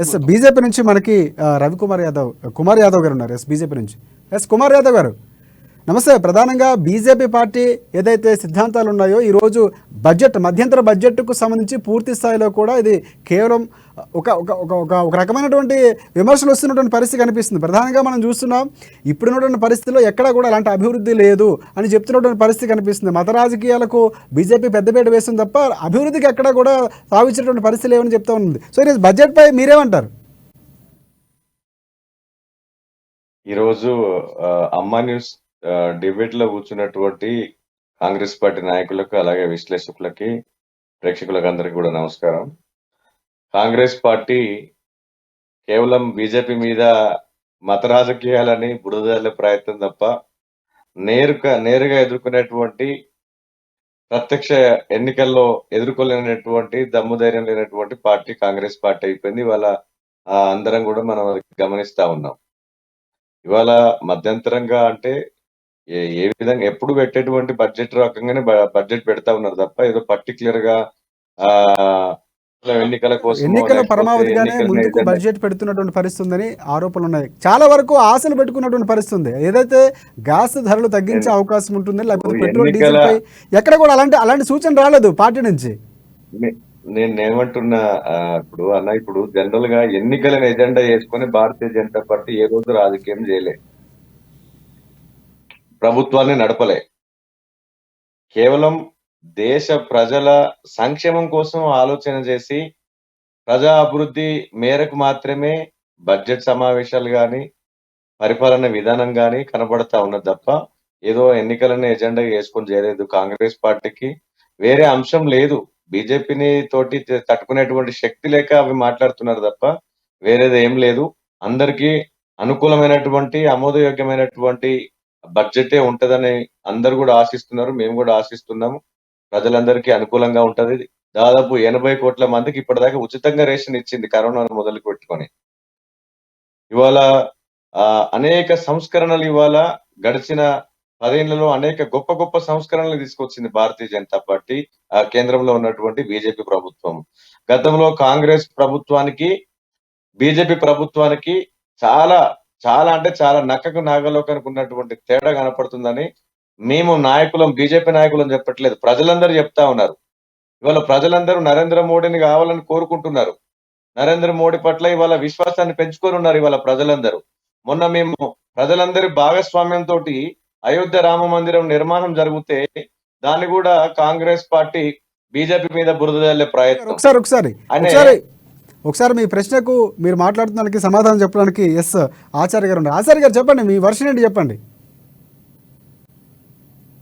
Yes BJP నుంచి మనకి కుమార్ యాదవ్ గారు ఉన్నారు. ఎస్ బీజేపీ నుంచి. ఎస్ కుమార్ యాదవ్ గారు నమస్తే. ప్రధానంగా బీజేపీ పార్టీ ఏదైతే సిద్ధాంతాలు ఉన్నాయో ఈరోజు బడ్జెట్ మధ్యంతర బడ్జెట్కు సంబంధించి పూర్తి స్థాయిలో కూడా ఇది కేవలం ఒక రకమైనటువంటి విమర్శలు వస్తున్నటువంటి పరిస్థితి కనిపిస్తుంది. ప్రధానంగా మనం చూస్తున్నాం ఇప్పుడున్నటువంటి పరిస్థితిలో ఎక్కడా కూడా అలాంటి అభివృద్ధి లేదు అని చెప్తున్నటువంటి పరిస్థితి కనిపిస్తుంది. మత రాజకీయాలకు బీజేపీ పెద్దపీట వేస్తుంది తప్ప అభివృద్ధికి ఎక్కడా కూడా సాధించేటువంటి పరిస్థితి లేవని చెప్తా ఉంది. సో ఈరోజు బడ్జెట్పై మీరేమంటారు? ఈరోజు అమ్మా న్యూస్ డిబేట్ లో కూర్చున్నటువంటి కాంగ్రెస్ పార్టీ నాయకులకు, అలాగే విశ్లేషకులకి, ప్రేక్షకులకు అందరికి కూడా నమస్కారం. కాంగ్రెస్ పార్టీ కేవలం బీజేపీ మీద మత రాజకీయాలని బురదల్లే ప్రయత్నం తప్ప నేరుగా ఎదుర్కొనేటువంటి, ప్రత్యక్ష ఎన్నికల్లో ఎదుర్కోలేనటువంటి దమ్ము ధైర్యం లేనటువంటి పార్టీ కాంగ్రెస్ పార్టీ అయిపోయింది. ఇవాళ అందరం కూడా మనం గమనిస్తా ఉన్నాం. ఇవాళ మధ్యంతరంగా అంటే ఏ విధంగా ఎప్పుడు పెట్టేటువంటి బడ్జెట్ రకంగానే బడ్జెట్ పెడతా ఉన్నారు తప్ప ఏదో పర్టికులర్ గా ఎన్నికల కోసం ఎన్నికల పరమావధిగానే ముందుకు బడ్జెట్ పెడుతున్నటువంటి పరిస్థితి ఉందని ఆరోపణలు ఉన్నాయి. చాలా వరకు ఆశలు పెట్టుకున్నటువంటి పరిస్థితి ఉంది. ఏదైతే గ్యాస్ ధరలు తగ్గించే అవకాశం ఉంటుంది, లేకపోతే పెట్రోల్ డీజిల్ పై ఎక్కడ కూడా అలాంటి సూచన రాలేదు పార్టీ నుంచి. నేను ఏమంటున్నా ఇప్పుడు జనరల్ గా ఎన్నికలను ఎజెండా చేసుకుని భారతీయ జనతా పార్టీ ఏ రోజు రాజకీయం చేయలే, ప్రభుత్వాన్ని నడపలే. కేవలం దేశ ప్రజల సంక్షేమం కోసం ఆలోచన చేసి ప్రజా అభివృద్ధి మేరకు మాత్రమే బడ్జెట్ సమావేశాలు గాని, పరిపాలన విధానం గాని కనబడతా ఉన్నది తప్ప ఏదో ఎన్నికలను ఎజెండా చేసుకొని చేయలేదు. కాంగ్రెస్ పార్టీకి వేరే అంశం లేదు. బీజేపీని తోటి తట్టుకునేటువంటి శక్తి లేక అవి మాట్లాడుతున్నారు తప్ప వేరేది ఏం లేదు. అందరికీ అనుకూలమైనటువంటి, ఆమోదయోగ్యమైనటువంటి బడ్జెటే ఉంటదని అందరు కూడా ఆశిస్తున్నారు. మేము కూడా ఆశిస్తున్నాము. ప్రజలందరికీ అనుకూలంగా ఉంటది. దాదాపు 80 కోట్ల మందికి ఇప్పటిదాకా ఉచితంగా రేషన్ ఇచ్చింది కరోనాను మొదలు పెట్టుకొని. ఇవాళ అనేక సంస్కరణలు, ఇవాళ గడిచిన 10 ఏళ్లలో అనేక గొప్ప సంస్కరణలు తీసుకొచ్చింది భారతీయ జనతా పార్టీ, కేంద్రంలో ఉన్నటువంటి బీజేపీ ప్రభుత్వం. గతంలో కాంగ్రెస్ ప్రభుత్వానికి బీజేపీ ప్రభుత్వానికి చాలా అంటే చాలా నక్కకు నాగలోకానికి ఉన్నటువంటి తేడా కనపడుతుందని మేము బీజేపీ నాయకులను చెప్పట్లేదు, ప్రజలందరూ చెప్తా ఉన్నారు. ఇవాళ ప్రజలందరూ నరేంద్ర మోడీని కావాలని కోరుకుంటున్నారు. నరేంద్ర మోడీ పట్ల ఇవాళ విశ్వాసాన్ని పెంచుకొని ఉన్నారు ఇవాళ ప్రజలందరూ. మొన్న మేము ప్రజలందరి భాగస్వామ్యంతో అయోధ్య రామ మందిరం నిర్మాణం జరిగితే దాన్ని కూడా కాంగ్రెస్ పార్టీ బీజేపీ మీద బురద జల్లే ప్రయత్నం. ఒకసారి మీ ప్రశ్నకు మీరు మాట్లాడుతున్న దానికి సమాధానం చెప్పడానికి ఎస్ ఆచార్య గారు ఉన్నారు. ఆచార్య గారు చెప్పండి, మీ వర్షన్ ఏంటి చెప్పండి.